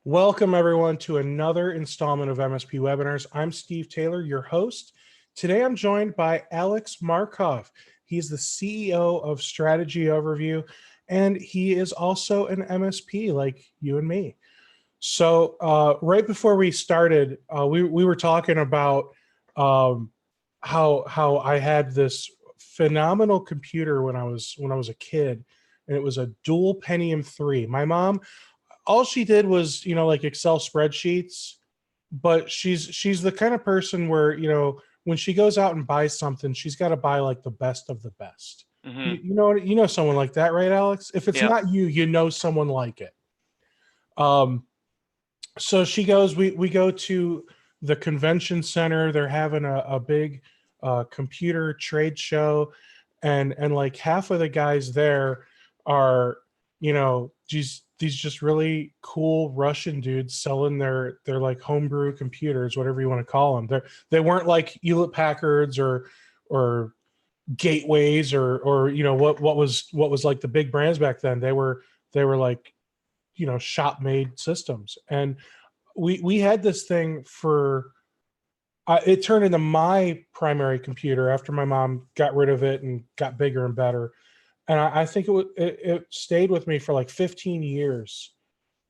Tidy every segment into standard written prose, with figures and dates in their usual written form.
Welcome, everyone, to another installment of MSP Webinars. I'm Steve Taylor, your host. Today, I'm joined by Alex Markov. He's the CEO of Strategy Overview, and he is also an MSP like you and me. So right before we started, we were talking about how I had this phenomenal computer when I was a kid, and it was a dual Pentium 3. My mom, all she did was, like Excel spreadsheets, but she's the kind of person where, when she goes out and buys something, she's got to buy like the best of the best. Mm-hmm. You know someone like that, right, Alex? If it's not you, you know someone like it. So she goes, we go to the convention center. They're having a big computer trade show, and like half of the guys there are, these just really cool Russian dudes selling their like homebrew computers, whatever you want to call them. They weren't like Hewlett Packards or Gateways or what was like the big brands back then. They were like, shop made systems. And we had this thing for it turned into my primary computer after my mom got rid of it and got bigger and better. And I think it stayed with me for like 15 years,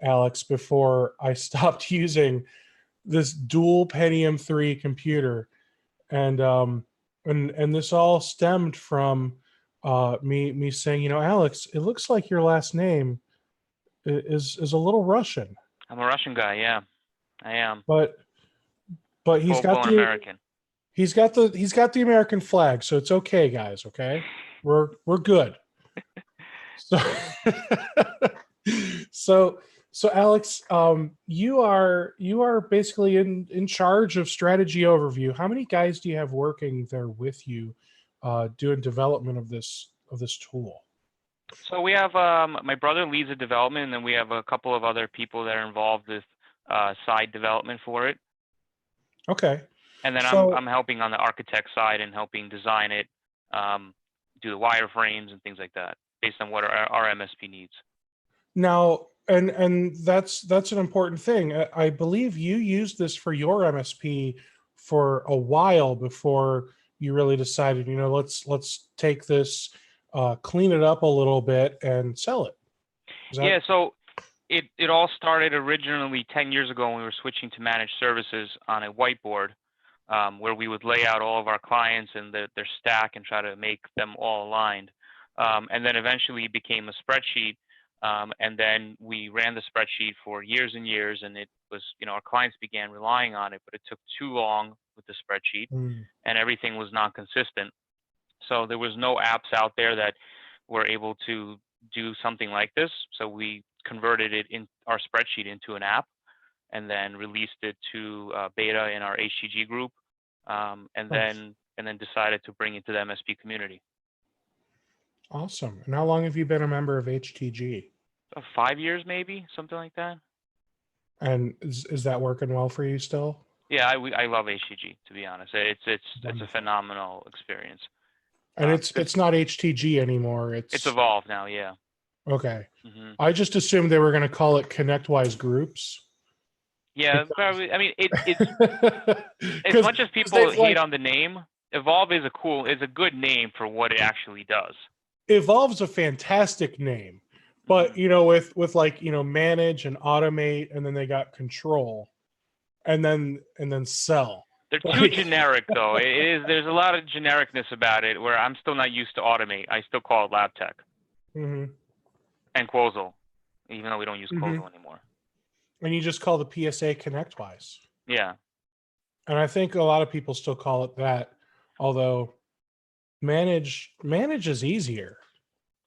Alex, before I stopped using this dual Pentium 3 computer. And this all stemmed from me saying, Alex, it looks like your last name is a little Russian. I'm a Russian guy, yeah. I am. But he's got American. He's got the American flag, so it's okay, guys. Okay, we're good. So Alex, you are basically in charge of Strategy Overview. How many guys do you have working there with you, doing development of this tool? So we have my brother leads the development, and then we have a couple of other people that are involved with side development for it. Okay. And then I'm helping on the architect side and helping design it, do the wireframes and things like that, based on what our MSP needs. Now, and that's an important thing. I believe you used this for your MSP for a while before you really decided, let's take this, clean it up a little bit and sell it. Yeah, so it all started originally 10 years ago when we were switching to managed services on a whiteboard, where we would lay out all of our clients and their stack and try to make them all aligned. And then eventually it became a spreadsheet. And then we ran the spreadsheet for years and years, and it was, our clients began relying on it, but it took too long with the spreadsheet and everything was not consistent. So there was no apps out there that were able to do something like this. So we converted it in our spreadsheet into an app and then released it to beta in our HTG group, and then decided to bring it to the MSP community. Awesome. And how long have you been a member of HTG? 5 years, maybe, something like that. And is that working well for you still? Yeah, I love HTG, to be honest. It's a phenomenal experience. And it's not HTG anymore. It's evolved now, yeah. Okay. I just assumed they were going to call it ConnectWise Groups. Yeah, probably. I mean, it's as much as people hate on the name, Evolve is a good name for what it actually does. Evolve's a fantastic name, but with like manage and automate, and then they got control, and then sell. They're too generic, though. There's a lot of genericness about it, where I'm still not used to automate. I still call it LabTech. And Quozel, even though we don't use Quozel anymore. And you just call the PSA ConnectWise. Yeah. And I think a lot of people still call it that, although manage is easier.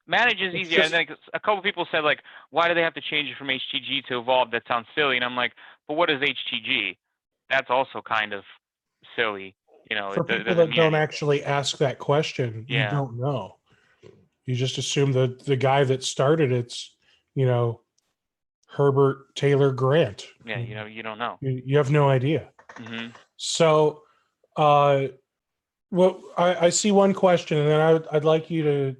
Manage is easier. And then a couple people said, like, why do they have to change it from HTG to Evolve? That sounds silly. And I'm like, but what is HTG? That's also kind of silly. For people that don't actually ask that question, you don't know. You just assume that the guy that started it's, Herbert Taylor Grant. Yeah, you don't know. You have no idea. So, well, I see one question, and then I'd like you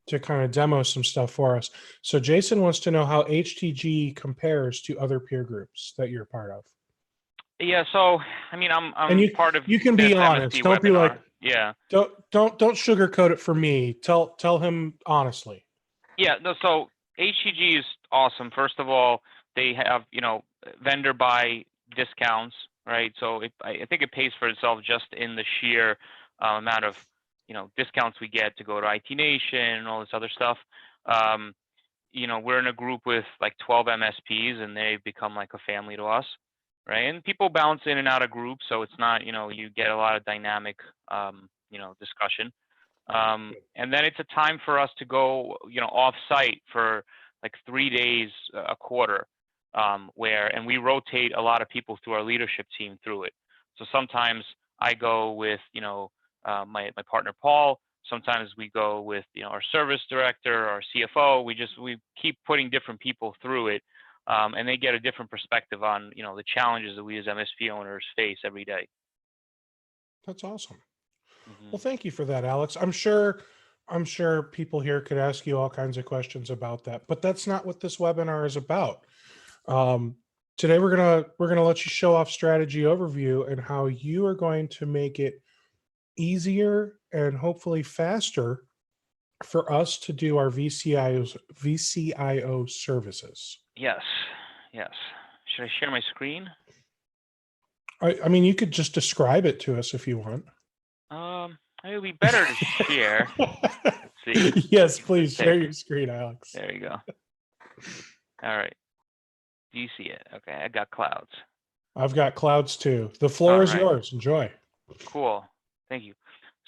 to kind of demo some stuff for us. So Jason wants to know how HTG compares to other peer groups that you're part of. Yeah, so I mean, And I'm part of you can this be MSP honest. Don't be like, webinar. Yeah, don't sugarcoat it for me. Tell him honestly. yeah. No, so HEG is awesome. First of all, they have vendor buy discounts, right? So I think it pays for itself just in the sheer amount of discounts we get to go to IT Nation and all this other stuff. We're in a group with like 12 MSPs, and they've become like a family to us, right? And people bounce in and out of groups, so it's not you get a lot of dynamic discussion. And then it's a time for us to go off site for like 3 days a quarter, and we rotate a lot of people through our leadership team through it. So sometimes I go with my partner Paul. Sometimes we go with our service director, our CFO. We keep putting different people through it, and they get a different perspective on the challenges that we as MSP owners face every day. That's awesome. Mm-hmm. Well, thank you for that, Alex. I'm sure people here could ask you all kinds of questions about that, but that's not what this webinar is about. Today we're gonna let you show off strategy overview and how you are going to make it easier and hopefully faster for us to do our VCIO services. Yes. Should I share my screen? I mean, you could just describe it to us if you want. It would be better to share. Let's see. Yes, please share your screen, Alex. There you go. All right. Do you see it? Okay, I got clouds. I've got clouds too. The floor is yours. Enjoy. Cool. Thank you.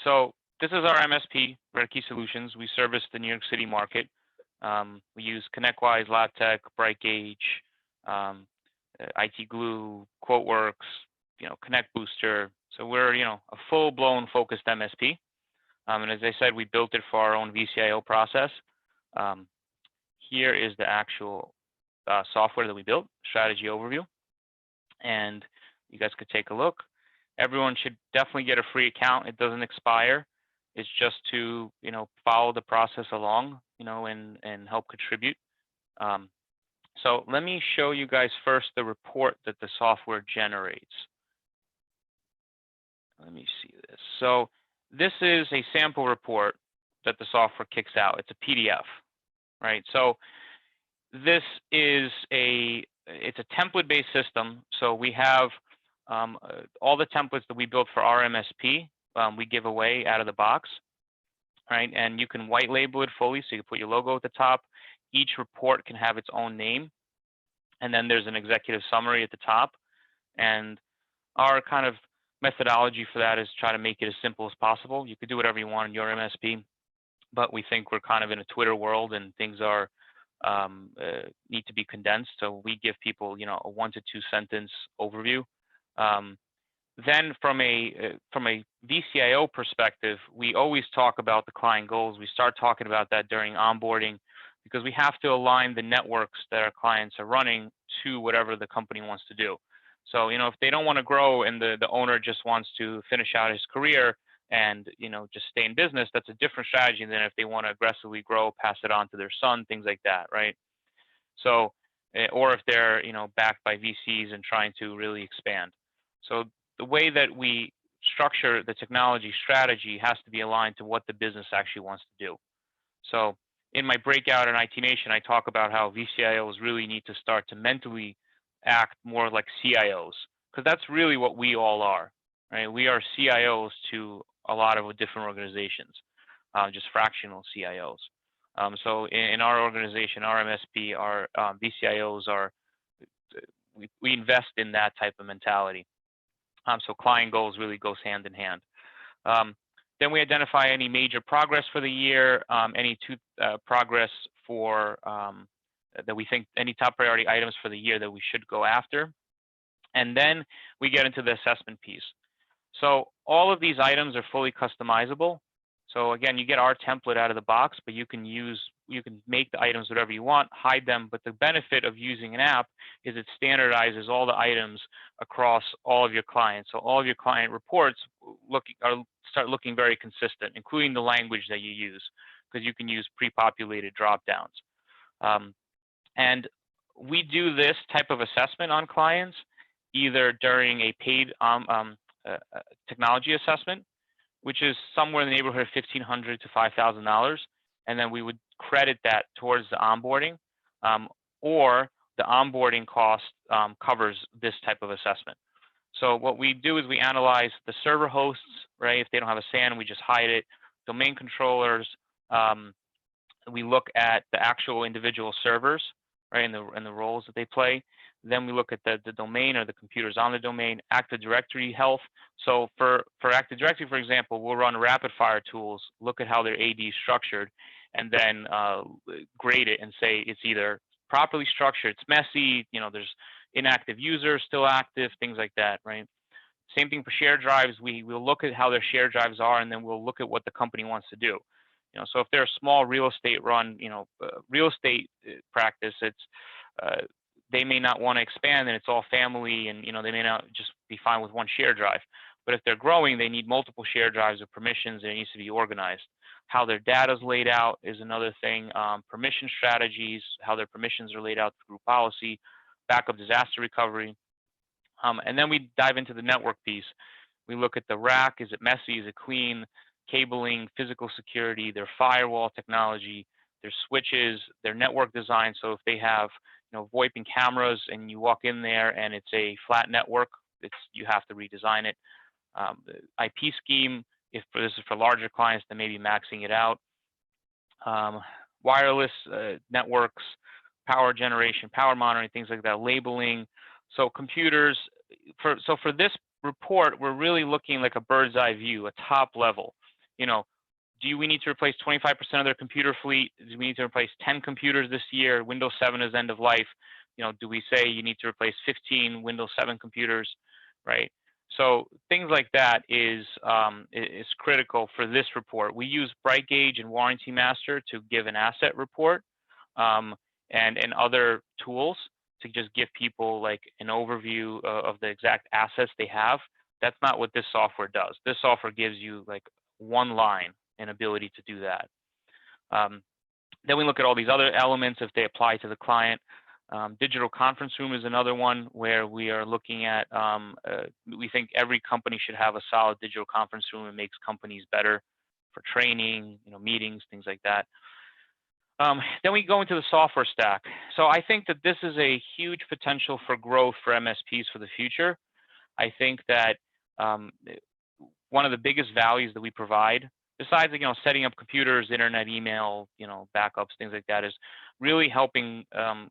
So this is our MSP, Red Key Solutions. We service the New York City market. We use ConnectWise, LabTech, BrightGauge, IT Glue, QuoteWorks, Connect Booster. So we're, a full-blown focused MSP. And as I said, we built it for our own VCIO process. Here is the actual software that we built, strategy overview. And you guys could take a look. Everyone should definitely get a free account. It doesn't expire. It's just to, follow the process along, and help contribute. So let me show you guys first the report that the software generates. Let me see this. So this is a sample report that the software kicks out. It's a PDF, right? So this is it's a template-based system. So we have all the templates that we built for our MSP, we give away out of the box, right? And you can white label it fully, so you can put your logo at the top. Each report can have its own name, and then there's an executive summary at the top. And our kind of methodology for that is try to make it as simple as possible. You could do whatever you want in your MSP, but we think we're kind of in a Twitter world and things are need to be condensed. So we give people, a 1 to 2 sentence overview. Then from a VCIO perspective, we always talk about the client goals. We start talking about that during onboarding because we have to align the networks that our clients are running to whatever the company wants to do. So, if they don't want to grow and the owner just wants to finish out his career and, just stay in business, that's a different strategy than if they want to aggressively grow, pass it on to their son, things like that, right? So, or if they're, backed by VCs and trying to really expand. So the way that we structure the technology strategy has to be aligned to what the business actually wants to do. So in my breakout in IT Nation, I talk about how VCIOs really need to start to mentally act more like CIOs, because that's really what we all are, right? We are CIOs to a lot of different organizations, just fractional CIOs. So in our organization, our MSP, our VCIOs are, we invest in that type of mentality. So client goals really goes hand in hand. Then we identify any major progress for the year, any progress for that we think, any top priority items for the year that we should go after. And then we get into the assessment piece. So all of these items are fully customizable. So again, you get our template out of the box, but you can make the items whatever you want, hide them. But the benefit of using an app is it standardizes all the items across all of your clients. So all of your client reports start looking very consistent, including the language that you use. because you can use pre-populated drop-downs. And we do this type of assessment on clients either during a paid technology assessment, which is somewhere in the neighborhood of $1,500 to $5,000, and then we would credit that towards the onboarding, or the onboarding cost covers this type of assessment. So what we do is we analyze the server hosts, right? If they don't have a SAN, we just hide it. Domain controllers, we look at the actual individual servers, right, and the roles that they play. Then we look at the domain or the computers on the domain, Active Directory health. So for Active Directory, for example, we'll run rapid fire tools, look at how their AD is structured, and then grade it and say it's either properly structured, it's messy, there's inactive users still active, things like that, right? Same thing for shared drives. We'll look at how their shared drives are, and then we'll look at what the company wants to do. So if they're a small real estate run, real estate practice, it's they may not want to expand, and it's all family, and they may not just be fine with one shared drive. But if they're growing, they need multiple shared drives with permissions, and it needs to be organized. How their data is laid out is another thing. Permission strategies, how their permissions are laid out through policy, backup disaster recovery. And then we dive into the network piece. We look at the rack. Is it messy? Is it clean? Cabling, physical security, their firewall technology, their switches, their network design. So if they have VoIP and cameras and you walk in there and it's a flat network, you have to redesign it. The IP scheme, if this is for larger clients, then maybe maxing it out. Wireless networks, power generation, power monitoring, things like that, labeling. So computers, for this report, we're really looking like a bird's eye view, a top level. Do we need to replace 25% of their computer fleet? Do we need to replace 10 computers this year? Windows 7 is end of life. Do we say you need to replace 15 Windows 7 computers, right? So things like that is critical for this report. We use BrightGauge and Warranty Master to give an asset report, and other tools to just give people like an overview of the exact assets they have. That's not what this software does. This software gives you like one line and ability to do that. Then we look at all these other elements if they apply to the client. Digital conference room is another one where we are looking at, we think every company should have a solid digital conference room. It makes companies better for training, meetings, things like that. Then we go into the software stack. So I think that this is a huge potential for growth for MSPs for the future. I think that one of the biggest values that we provide, besides setting up computers, internet, email, backups, things like that, is really helping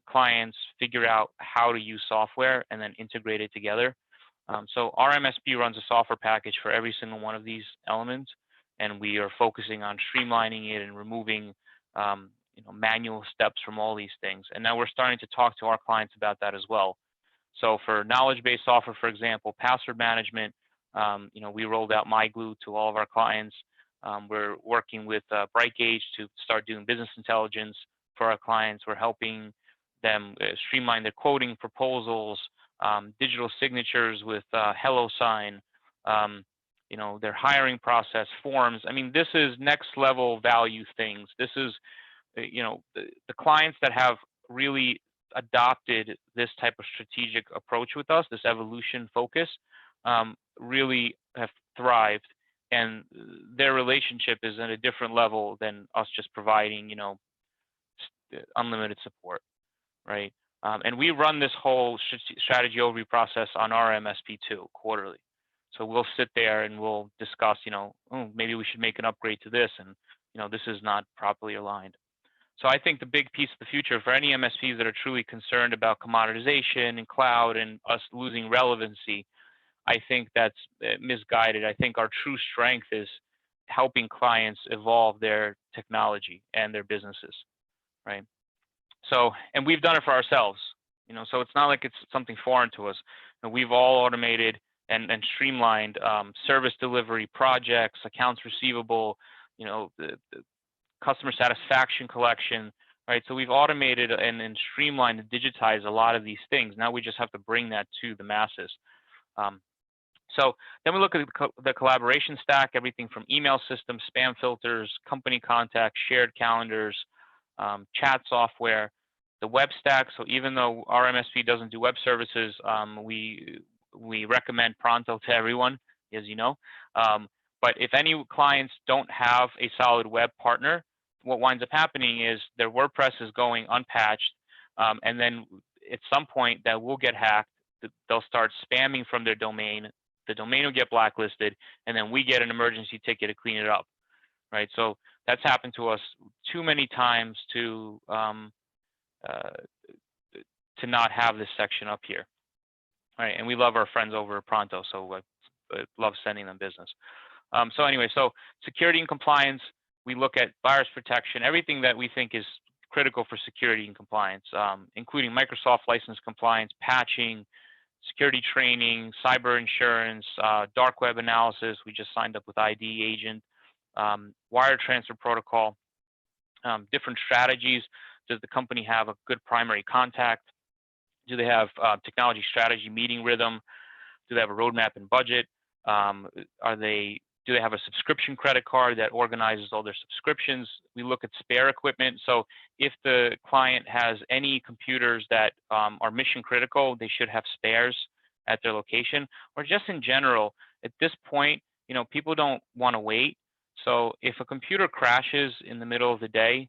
clients figure out how to use software and then integrate it together. So our MSP runs a software package for every single one of these elements, and we are focusing on streamlining it and removing manual steps from all these things. And now we're starting to talk to our clients about that as well. So for knowledge-based software, for example, password management, we rolled out MyGlue to all of our clients. We're working with BrightGauge to start doing business intelligence for our clients. We're helping them streamline their quoting proposals, digital signatures with HelloSign, their hiring process, forms. I mean, this is next level value things. This is, the clients that have really adopted this type of strategic approach with us, this evolution focus, really have thrived, and their relationship is at a different level than us just providing, unlimited support, right? And we run this whole strategy overview process on our MSP too, quarterly. So we'll sit there and we'll discuss, maybe we should make an upgrade to this, and this is not properly aligned. So I think the big piece of the future for any MSPs that are truly concerned about commoditization and cloud and us losing relevancy, I think that's misguided. I think our true strength is helping clients evolve their technology and their businesses, right? So, and we've done it for ourselves, so it's not like it's something foreign to us. We've all automated and streamlined service delivery projects, accounts receivable, the customer satisfaction collection, right? So we've automated and streamlined and digitized a lot of these things. Now we just have to bring that to the masses. So then we look at the collaboration stack, everything from email systems, spam filters, company contacts, shared calendars, chat software, the web stack. So even though our MSP doesn't do web services, we recommend Pronto to everyone, as you know. But if any clients don't have a solid web partner, what winds up happening is their WordPress is going unpatched, and then at some point that will get hacked. They'll start spamming from their domain. The domain will get blacklisted, and then we get an emergency ticket to clean it up, right? So that's happened to us too many times to not have this section up here, right? And we love our friends over at Pronto, so I love sending them business. So anyway, so security and compliance, we look at virus protection, everything that we think is critical for security and compliance, including Microsoft license compliance, patching, security training, cyber insurance, dark web analysis. We just signed up with ID Agent, wire transfer protocol, different strategies. Does the company have a good primary contact? Do they have technology strategy meeting rhythm? Do they have a roadmap and budget? Do they have a subscription credit card that organizes all their subscriptions? We look at spare equipment. So if the client has any computers that are mission critical, they should have spares at their location, or just in general, at this point, people don't want to wait. So if a computer crashes in the middle of the day,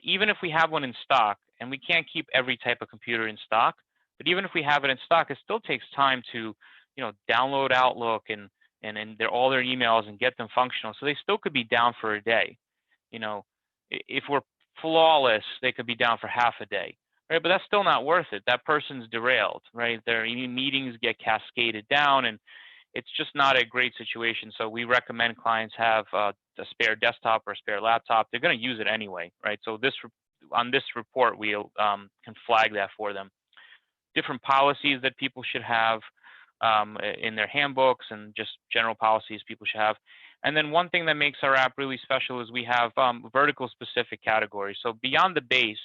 even if we have one in stock, and we can't keep every type of computer in stock, but even if we have it in stock, it still takes time to, download Outlook and all their emails and get them functional. So they still could be down for a day. If we're flawless, they could be down for half a day, right? But that's still not worth it. That person's derailed, right? Their meetings get cascaded down, and it's just not a great situation. So we recommend clients have a spare desktop or a spare laptop. They're going to use it anyway, right? So on this report, we can flag that for them. Different policies that people should have in their handbooks, and just general policies people should have. And then one thing that makes our app really special is we have vertical specific categories. So beyond the base,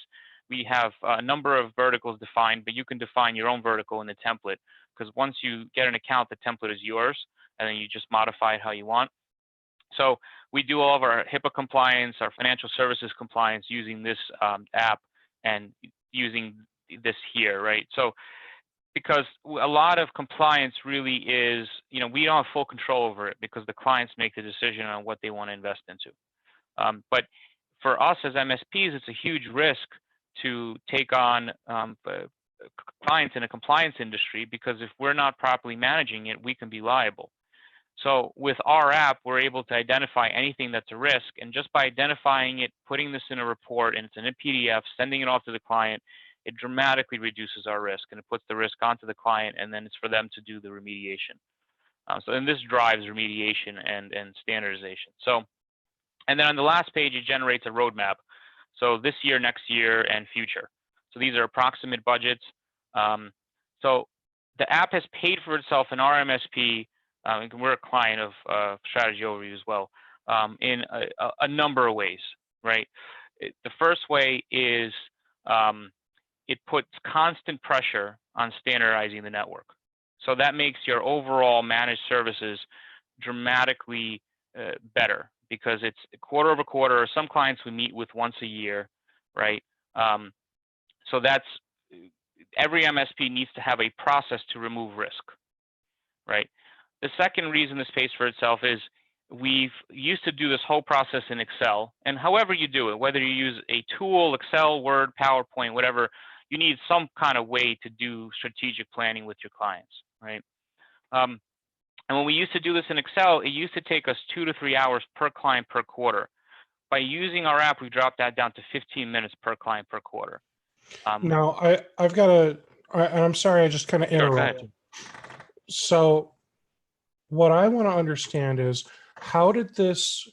we have a number of verticals defined, but you can define your own vertical in the template, because once you get an account, the template is yours, and then you just modify it how you want. So we do all of our HIPAA compliance, our financial services compliance using this app and using this here, right? So because a lot of compliance really is, we don't have full control over it because the clients make the decision on what they want to invest into. But for us as MSPs, it's a huge risk to take on clients in a compliance industry, because if we're not properly managing it, we can be liable. So with our app, we're able to identify anything that's a risk, and just by identifying it, putting this in a report, and it's in a PDF, sending it off to the client, it dramatically reduces our risk, and it puts the risk onto the client, and then it's for them to do the remediation. And this drives remediation and standardization. So, and then on the last page, it generates a roadmap. So this year, next year, and future. So these are approximate budgets. So the app has paid for itself in our MSP. We're a client of Strategy Overview as well, in a number of ways, right? The first way is it puts constant pressure on standardizing the network. So that makes your overall managed services dramatically better, because it's quarter over quarter, or some clients we meet with once a year, right? So that's, every MSP needs to have a process to remove risk, right? The second reason this pays for itself is we've used to do this whole process in Excel, and however you do it, whether you use a tool, Excel, Word, PowerPoint, whatever, you need some kind of way to do strategic planning with your clients, right? And when we used to do this in Excel, it used to take us 2 to 3 hours per client per quarter. By using our app, we dropped that down to 15 minutes per client per quarter. Now, I've got and I'm sorry, I just kind of interrupted. So what I want to understand is, how did this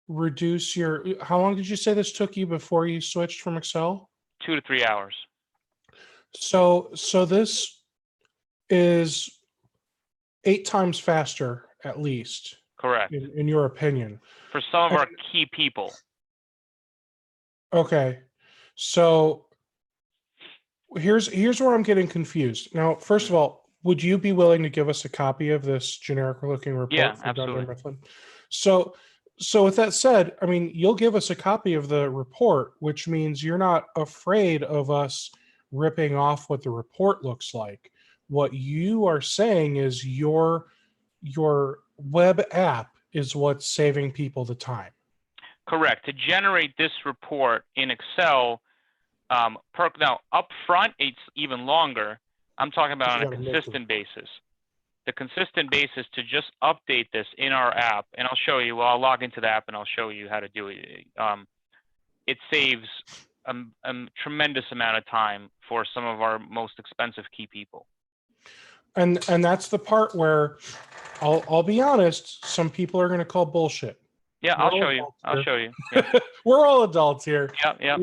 reduce how long did you say this took you before you switched from Excel? 2 to 3 hours. So this is 8 times faster, at least. Correct. In your opinion. For some of our key people. Okay. So here's where I'm getting confused. Now, first of all, Would you be willing to give us a copy of this generic looking report Yeah, for Dunder absolutely. Mifflin? So, so with that said, I mean, you'll give us a copy of the report, which means you're not afraid of us ripping off what the report looks like. What you are saying is your web app is what's saving people the time. Correct. To generate this report in Excel, now up front, it's even longer. I'm talking about on You a gotta make the consistent report. basis. The consistent basis to just update this in our app, and I'll show you. Well, I'll log into the app and I'll show you how to do it. It saves a tremendous amount of time for some of our most expensive key people. And that's the part where I'll be honest, some people are going to call bullshit. Yeah, We're I'll all show you. adults I'll here. show you. Yeah, We're all adults here. yeah.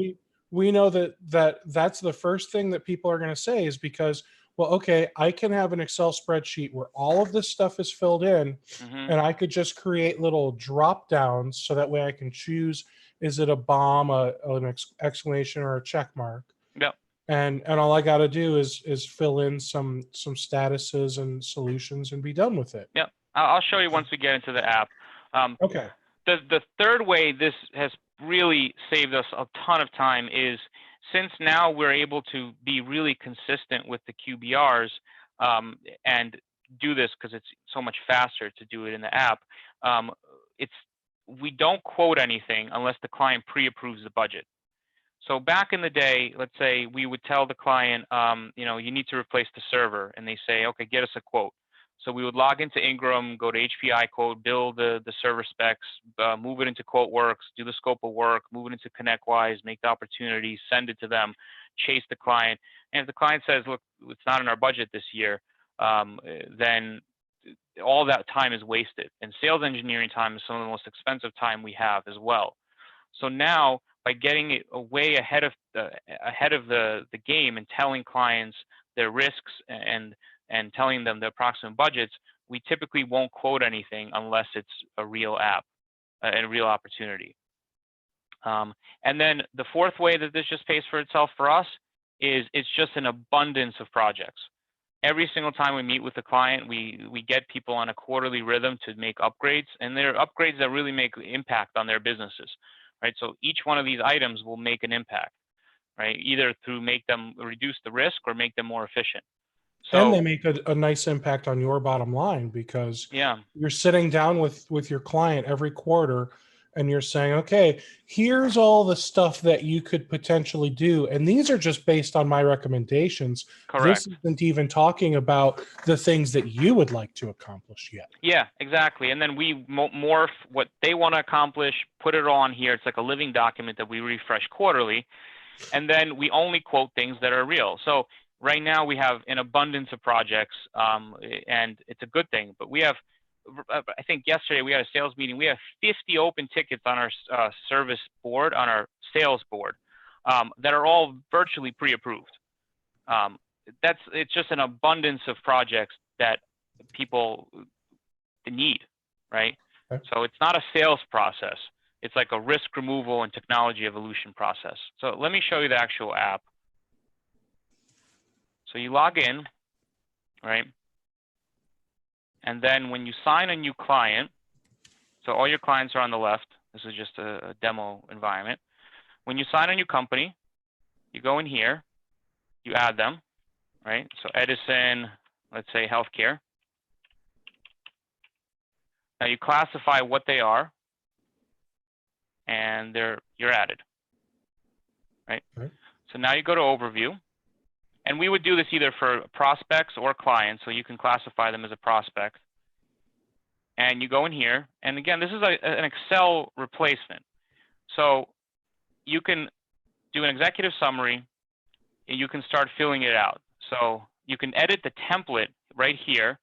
We know that's the first thing that people are going to say is because, well, okay, I can have an Excel spreadsheet where all of this stuff is filled in, Mm-hmm. and I could just create little drop downs so that way I can choose, is it a bomb, an exclamation, or a check mark? Yep. And all I got to do is fill in some statuses and solutions and be done with it. Yep. I'll show you once we get into the app. Okay. The third way this has really saved us a ton of time is since now we're able to be really consistent with the QBRs and do this because it's so much faster to do it in the app. We don't quote anything unless the client pre-approves the budget. So back in the day, let's say we would tell the client, you need to replace the server, and they say, okay, get us a quote. So we would log into Ingram, go to HPI quote, build the server specs, move it into QuoteWorks, do the scope of work, move it into ConnectWise, make the opportunity, send it to them, chase the client. And if the client says, look, it's not in our budget this year, then all that time is wasted. And sales engineering time is some of the most expensive time we have as well. So now, by getting it way ahead of the game and telling clients their risks and telling them the approximate budgets, we typically won't quote anything unless it's a real app and a real opportunity. And then the fourth way that this just pays for itself for us is it's just an abundance of projects. Every single time we meet with the client, we get people on a quarterly rhythm to make upgrades, and they're upgrades that really make impact on their businesses. Right, so each one of these items will make an impact, right? Either through make them reduce the risk or make them more efficient. So, and they make a nice impact on your bottom line because yeah, you're sitting down with your client every quarter and you're saying, okay, here's all the stuff that you could potentially do. And these are just based on my recommendations. correct. This isn't even talking about the things that you would like to accomplish yet. Yeah, exactly. And then we morph what they want to accomplish, put it on here. It's like a living document that we refresh quarterly. And then we only quote things that are real. So right now we have an abundance of projects, and it's a good thing. But we have, I think yesterday we had a sales meeting. We have 50 open tickets on our service board, on our sales board, that are all virtually pre-approved. It's just an abundance of projects that people need, right? Okay. So it's not a sales process. It's like a risk removal and technology evolution process. So let me show you the actual app. So you log in, right? And then when you sign a new client, so all your clients are on the left. This is just a demo environment. When you sign a new company, you go in here, you add them, right? So Edison, let's say healthcare. Now you classify what they are, and you're added, right? Okay. So now you go to overview, and we would do this either for prospects or clients, so you can classify them as a prospect. And you go in here, and again, this is an Excel replacement. So you can do an executive summary, and you can start filling it out. So you can edit the template right here.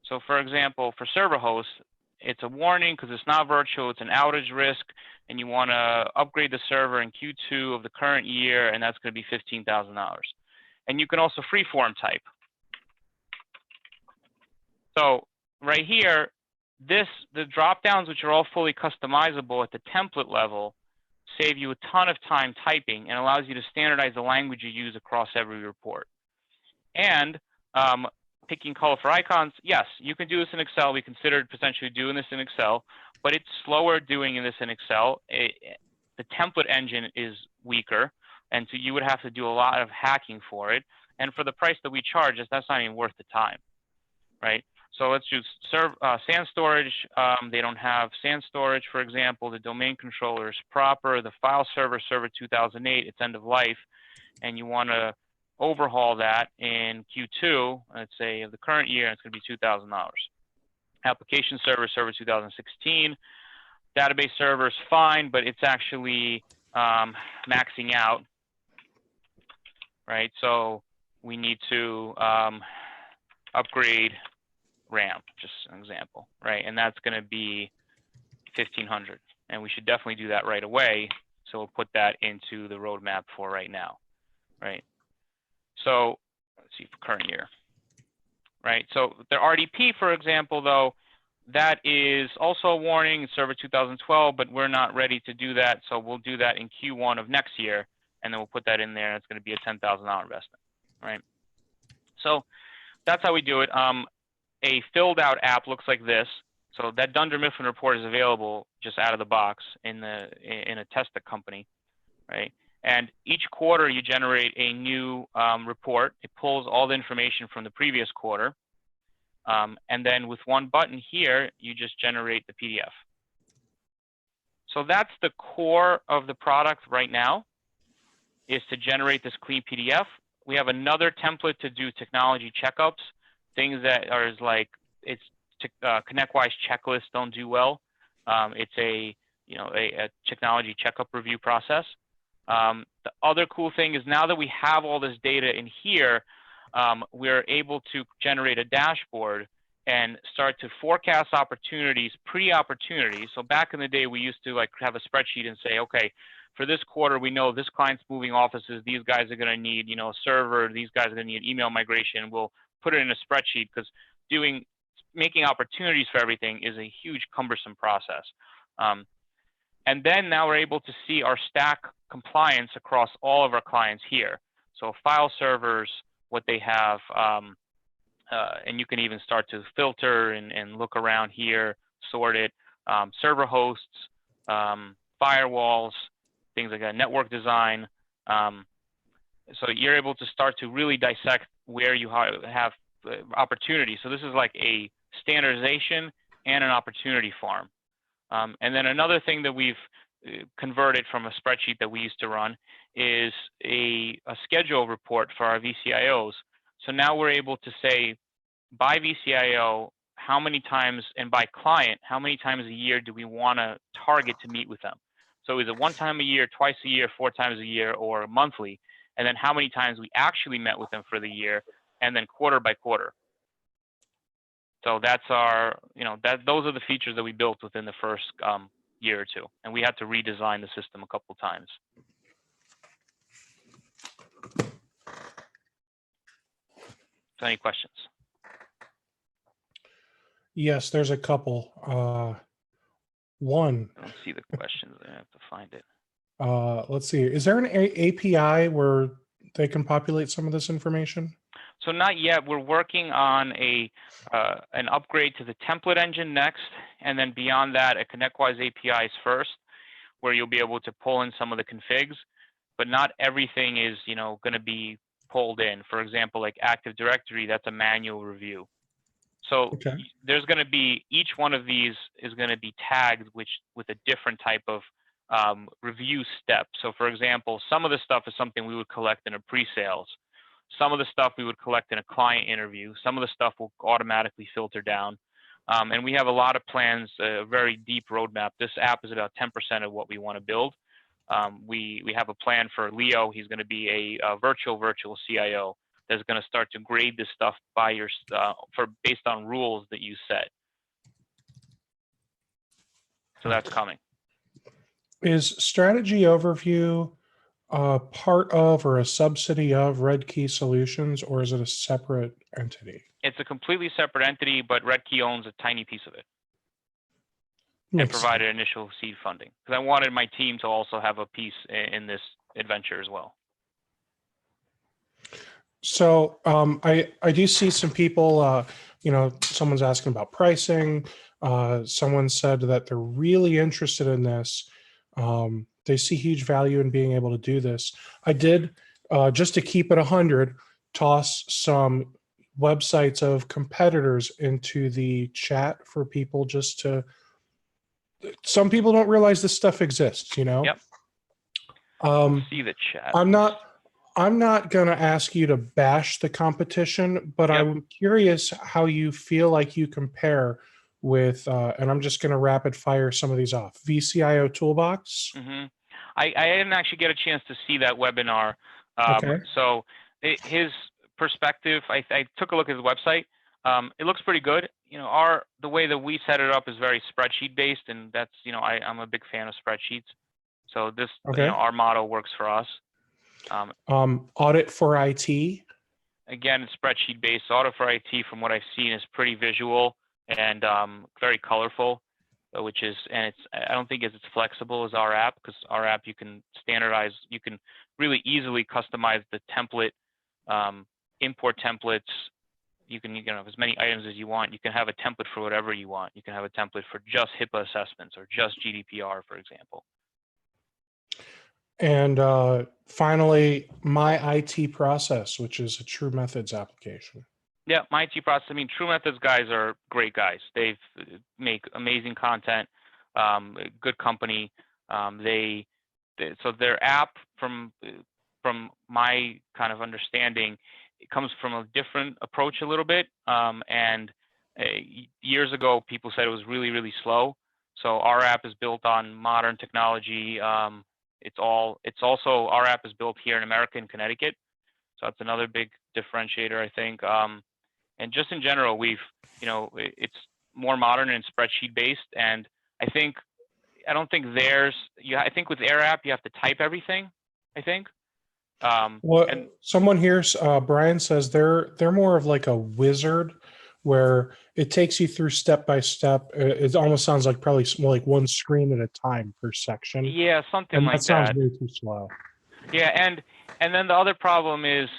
So for example, for server hosts, it's a warning because it's not virtual, it's an outage risk, and you want to upgrade the server in Q2 of the current year, and that's going to be $15,000. And you can also freeform type. So right here, the drop-downs, which are all fully customizable at the template level, save you a ton of time typing and allows you to standardize the language you use across every report. And picking colorful icons, yes, you can do this in Excel. We considered potentially doing this in Excel, but it's slower doing this in Excel. The template engine is weaker, and so you would have to do a lot of hacking for it. And for the price that we charge, that's not even worth the time, right? So let's just SAN storage. They don't have SAN storage, for example. The domain controller is proper. The file server 2008, it's end of life, and you want to overhaul that in Q2, let's say of the current year, it's going to be $2,000. Application server 2016. Database server is fine, but it's actually maxing out, right? So we need to upgrade RAM, just an example, right? And that's going to be 1,500, and we should definitely do that right away. So we'll put that into the roadmap for right now, right? So let's see for current year, right? So the RDP, for example, though, that is also a warning, server 2012, but we're not ready to do that. So we'll do that in Q1 of next year, and then we'll put that in there. And it's going to be a $10,000 investment, right? So that's how we do it. A filled out app looks like this. So that Dunder Mifflin report is available just out of the box in a Testa company, right? And each quarter you generate a new report. It pulls all the information from the previous quarter. And then with one button here, you just generate the PDF. So that's the core of the product right now, is to generate this clean PDF. We have another template to do technology checkups, things that are like, it's ConnectWise checklists don't do well. It's a technology checkup review process. The other cool thing is now that we have all this data in here, we're able to generate a dashboard and start to forecast opportunities, pre-opportunities. So back in the day, we used to like have a spreadsheet and say, okay, for this quarter, we know this client's moving offices. These guys are going to need, a server. These guys are going to need email migration. We'll put it in a spreadsheet because making opportunities for everything is a huge cumbersome process. And then now we're able to see our stack compliance across all of our clients here. So file servers, what they have, and you can even start to filter and look around here, sort it, server hosts, firewalls, things like that, network design. So you're able to start to really dissect where you have opportunity. So this is like a standardization and an opportunity farm. And then another thing that we've converted from a spreadsheet that we used to run is a schedule report for our VCIOs. So now we're able to say by VCIO, how many times, and by client, how many times a year do we want to target to meet with them? So is it one time a year, twice a year, 4 times a year, or monthly? And then how many times we actually met with them for the year, and then quarter by quarter. So that's our, those are the features that we built within the first year or two. And we had to redesign the system a couple times. So any questions? Yes, there's a couple. One. I don't see the questions. I have to find it. Let's see. Is there an API where they can populate some of this information? So not yet. We're working on an upgrade to the template engine next, and then beyond that, a ConnectWise APIs first, where you'll be able to pull in some of the configs, but not everything is going to be pulled in. For example, like Active Directory, that's a manual review. So okay. There's going to be, each one of these is going to be tagged with a different type of review step. So for example, some of the stuff is something we would collect in a pre-sales. Some of the stuff we would collect in a client interview. Some of the stuff will automatically filter down. And we have a lot of plans, a very deep roadmap. This app is about 10% of what we want to build. We have a plan for Leo. He's going to be a virtual CIO that's going to start to grade this stuff by based on rules that you set. So that's coming. Is Strategy Overview part of or a subsidy of Red Key Solutions, or is it a separate entity? It's a completely separate entity, but Red Key owns a tiny piece of it and provided initial seed funding. Because I wanted my team to also have a piece in this adventure as well. So I do see some people, someone's asking about pricing. Someone said that they're really interested in this. They see huge value in being able to do this. I did, just to keep it 100, toss some websites of competitors into the chat for people just to, some people don't realize this stuff exists, Yep. Um, See the chat. I'm not going to ask you to bash the competition, but Yep. I'm curious how you feel like you compare with, and I'm just going to rapid fire some of these off. VCIO Toolbox. Mm-hmm. I didn't actually get a chance to see that webinar. Okay. So his perspective, I took a look at his website. It looks pretty good. The way that we set it up is very spreadsheet based, and that's, I'm a big fan of spreadsheets. So this, Okay. our model works for us. Audit for IT. Again, it's spreadsheet based. Audit for IT, from what I've seen, is pretty visual and very colorful, and I don't think it's as flexible as our app, because our app, you can standardize, you can really easily customize the template, import templates. You can, have as many items as you want. You can have a template for whatever you want. You can have a template for just HIPAA assessments or just GDPR, for example. And finally, My IT Process, which is a True Methods application. Yeah, My IT Process. I mean, True Methods guys are great guys. They make amazing content, good company. So their app, from my kind of understanding, it comes from a different approach a little bit. And years ago, people said it was really, really slow. So our app is built on modern technology. It's also, our app is built here in America, in Connecticut. So that's another big differentiator, I think. And just in general, it's more modern and spreadsheet based. And I don't think I think with Air App, you have to type everything, I think. Someone here, Brian, says they're more of like a wizard, where it takes you through step by step. It almost sounds like probably more like one screen at a time per section. Yeah, something and like that sounds that. way too slow. Yeah, and then the other problem is,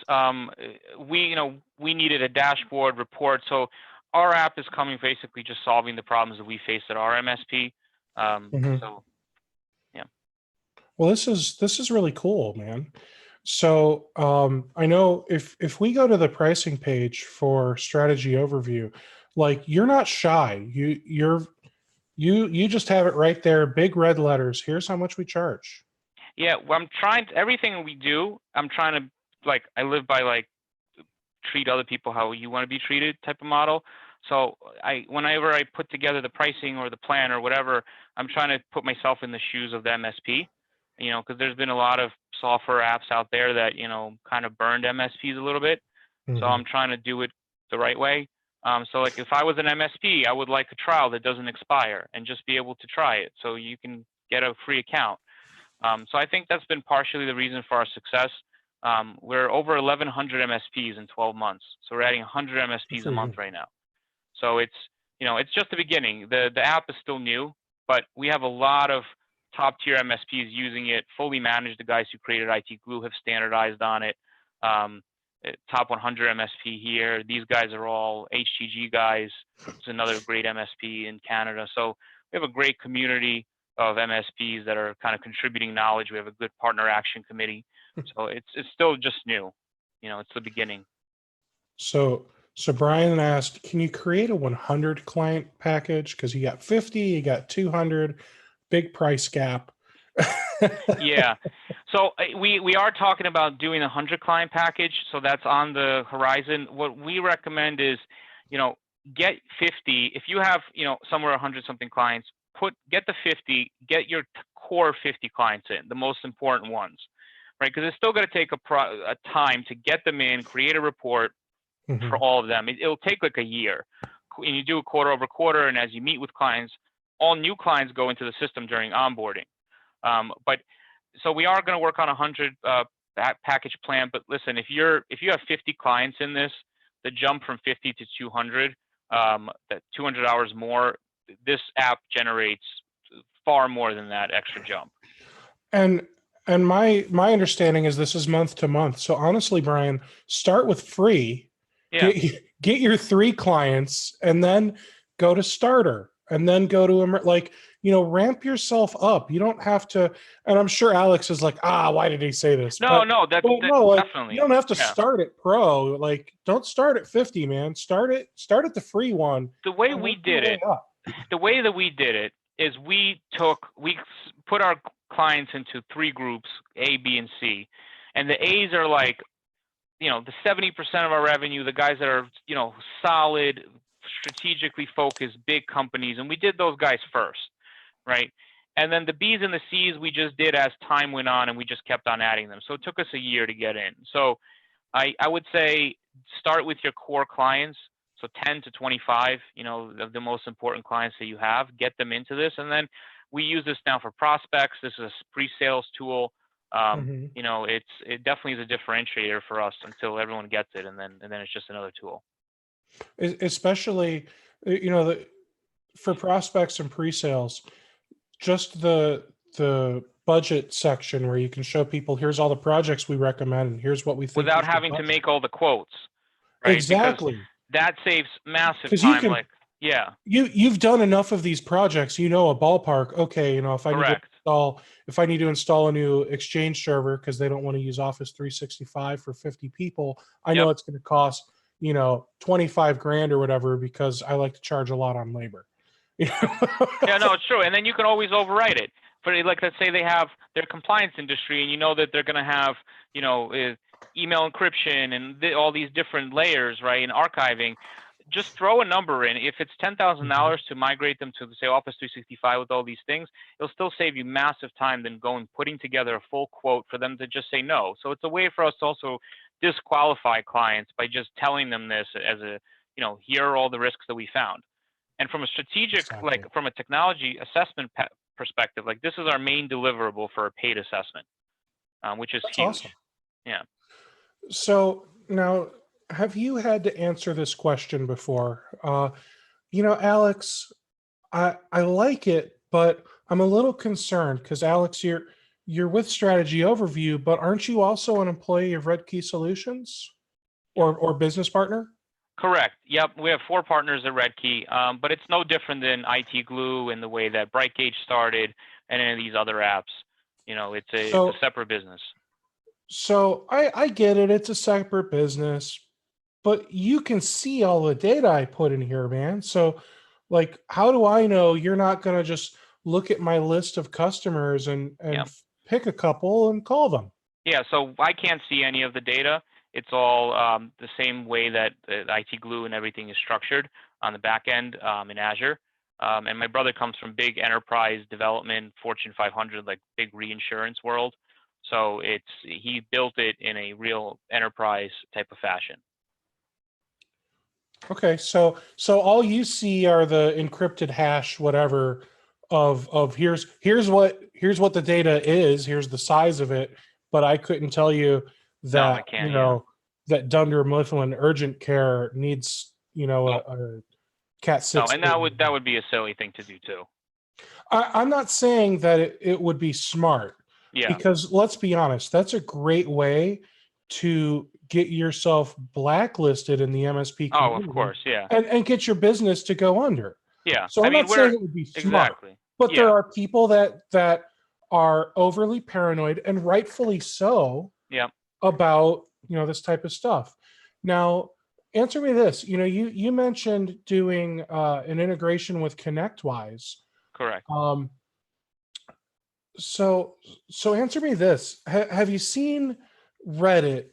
we needed a dashboard report. So our app is coming basically just solving the problems that we face at our MSP. So yeah. Well, this is really cool, man. So I know if we go to the pricing page for strategy overview, like, you're not shy. You just have it right there, big red letters. Here's how much we charge. Yeah, well, everything we do, I'm trying to, I live by, treat other people how you want to be treated type of model. So whenever I put together the pricing or the plan or whatever, I'm trying to put myself in the shoes of the MSP, because there's been a lot of software apps out there that, kind of burned MSPs a little bit. Mm-hmm. So I'm trying to do it the right way. So if I was an MSP, I would like a trial that doesn't expire and just be able to try it, so you can get a free account. So I think that's been partially the reason for our success. We're over 1,100 MSPs in 12 months. So we're adding 100 MSPs a month right now. So it's just the beginning. The app is still new, but we have a lot of top tier MSPs using it, fully managed. The guys who created IT Glue have standardized on it. Top 100 MSP here. These guys are all HTG guys. It's another great MSP in Canada. So we have a great community of MSPs that are kind of contributing knowledge. We have a good partner action committee. So it's still just new. It's the beginning. So Brian asked, can you create a 100 client package? Because you got 50, you got 200, big price gap. Yeah. So we are talking about doing a 100 client package. So that's on the horizon. What we recommend is, get 50. If you have, somewhere 100 something clients, get the 50, get your core 50 clients in, the most important ones, right? Because it's still going to take a time to get them in, create a report for all of them. It'll take like a year, and you do it quarter over quarter. And as you meet with clients, all new clients go into the system during onboarding. But so we are going to work on 100 package plan. But listen, if you have 50 clients in this, the jump from 50 to 200, that 200 hours more, this app generates far more than that extra jump. And And my understanding is this is month to month. So honestly, Brian, start with free, Yeah. get your 3 clients, and then go to starter, and then go to like, ramp yourself up. You don't have to. And I'm sure Alex is like, why did he say this? No, But no, that no, like you definitely. don't have to Yeah. start at pro. Like don't start at 50, man. Start at the free one, The way and we work your did way it, up. the way that we did it is we put our clients into 3 groups, A, B, and C, and the A's are like, the 70% of our revenue, the guys that are, solid, strategically focused, big companies, and we did those guys first, right? And then the B's and the C's we just did as time went on, and we just kept on adding them. So it took us a year to get in. So I would say start with your core clients, so 10 to 25, of the most important clients that you have, get them into this. And then we use this now for prospects. This is a pre-sales tool. Mhm. It definitely is a differentiator for us until everyone gets it, and then it's just another tool. Especially, for prospects and pre-sales, just the budget section where you can show people, here's all the projects we recommend, and here's what we think you Without should having to budget. make all the quotes, right? Because Exactly, that saves massive because time. Like, yeah, you've done enough of these projects, a ballpark. Okay, correct. if I need to install a new Exchange server because they don't want to use Office 365 for 50 people, I know Yep. it's going to cost 25 grand or whatever, because I like to charge a lot on labor. Yeah, no, it's true. And then you can always overwrite it. For like, let's say they have their compliance industry, and you know that they're going to have, email encryption and all these different layers, right? And archiving. Just throw a number in. If it's $10,000 to migrate them to, say, Office 365 with all these things, it'll still save you massive time than putting together a full quote for them to just say no. So it's a way for us to also disqualify clients by just telling them this as a, here are all the risks that we found. And from a strategic, like Exactly. from a technology assessment perspective, like this is our main deliverable for a paid assessment, which is That's huge. awesome. Yeah. So now, have you had to answer this question before? Alex, I like it, but I'm a little concerned because, Alex, you're with Strategy Overview, but aren't you also an employee of Red Key Solutions, or business partner? Correct. Yep. We have 4 partners at Redkey, but it's no different than IT Glue and the way that BrightGauge started and any of these other apps. It's a So separate business. I get it. It's a separate business, but you can see all the data I put in here, man. So, like, how do I know you're not going to just look at my list of customers and Yep. pick a couple and call them? Yeah. So I can't see any of the data. It's all the same way that IT Glue and everything is structured on the back end in Azure. And my brother comes from big enterprise development, Fortune 500, like big reinsurance world. So he built it in a real enterprise type of fashion. Okay, so all you see are the encrypted hash, whatever, of here's what the data is, here's the size of it, but I couldn't tell you No, I that can't. Yeah. that Dunder Mifflin Urgent Care needs No, a Cat no, 6. and that would be a silly thing to do too. I'm not saying that it would be smart, Yeah. because let's be honest, that's a great way to get yourself blacklisted in the MSP Oh, of community, course. Yeah. and get your business to go under. Yeah. So I I'm mean, not saying it would be smart, exactly. but there Yeah. are people that are overly paranoid, and rightfully so, Yeah. about this type of stuff. Now, answer me this. You mentioned doing an integration with ConnectWise. Correct. Um, so answer me this. Have you seen Reddit?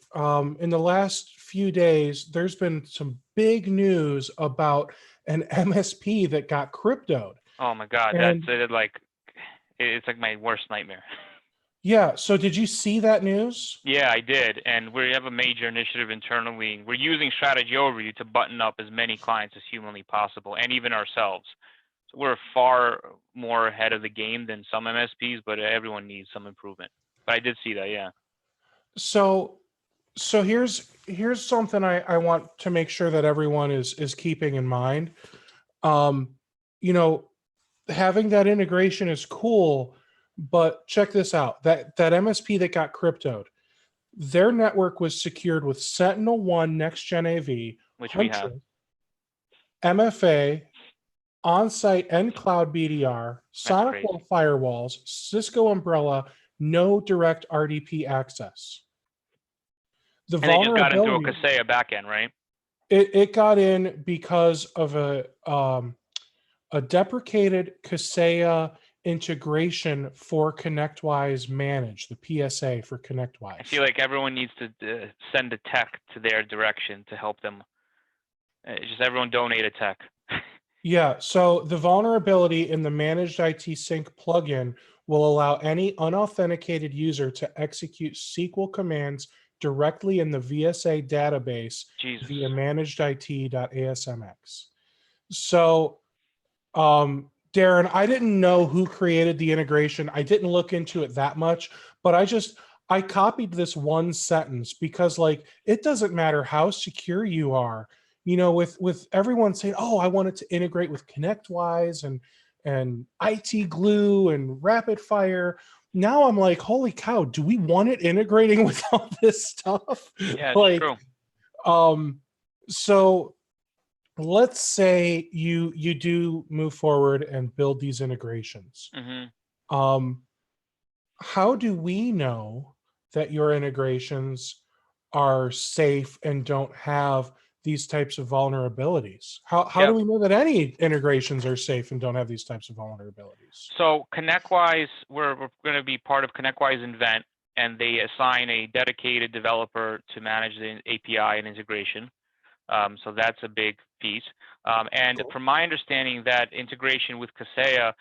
In the last few days, there's been some big news about an MSP that got cryptoed. Oh my God, that's And it. Like, it's like my worst nightmare. yeah, so did you see that news? Yeah, I did, and we have a major initiative internally. We're using Strategy Overview to button up as many clients as humanly possible, and even ourselves. So we're far more ahead of the game than some MSPs, but everyone needs some improvement. But I did see that. Yeah. So here's something I want to make sure that everyone is keeping in mind. Um, you know, Having that integration is cool, But check this out. That MSP that got cryptoed, their network was secured with Sentinel-1 Next-Gen AV, which we have. Huntress, MFA, on-site and cloud BDR, Sonic Wall firewalls, Cisco Umbrella, no direct RDP access. The And they just got into a vulnerability, Kaseya backend, right? it got in because of a deprecated Kaseya integration for ConnectWise Manage, the PSA for ConnectWise. I feel like everyone needs to send a tech to their direction to help them. Just everyone donate a tech. Yeah, so the vulnerability in the Managed IT Sync plugin will allow any unauthenticated user to execute SQL commands directly in the VSA database via managedit.asmx. So, Darren, I didn't know who created the integration. I didn't look into it that much, but I copied this one sentence because, like, it doesn't matter how secure you are, with everyone saying, "Oh, I want it to integrate with ConnectWise and IT Glue and Rapid Fire." Now I'm like, holy cow, do we want it integrating with all this stuff? Yeah, it's true. So let's say you do move forward and build these integrations. How do we know that your integrations are safe and don't have these types of vulnerabilities? How do we know that any integrations are safe and don't have these types of vulnerabilities? So ConnectWise, we're going to be part of ConnectWise Invent, and they assign a dedicated developer to manage the API and integration. So that's a big piece. And cool. From my understanding, that integration with Kaseya,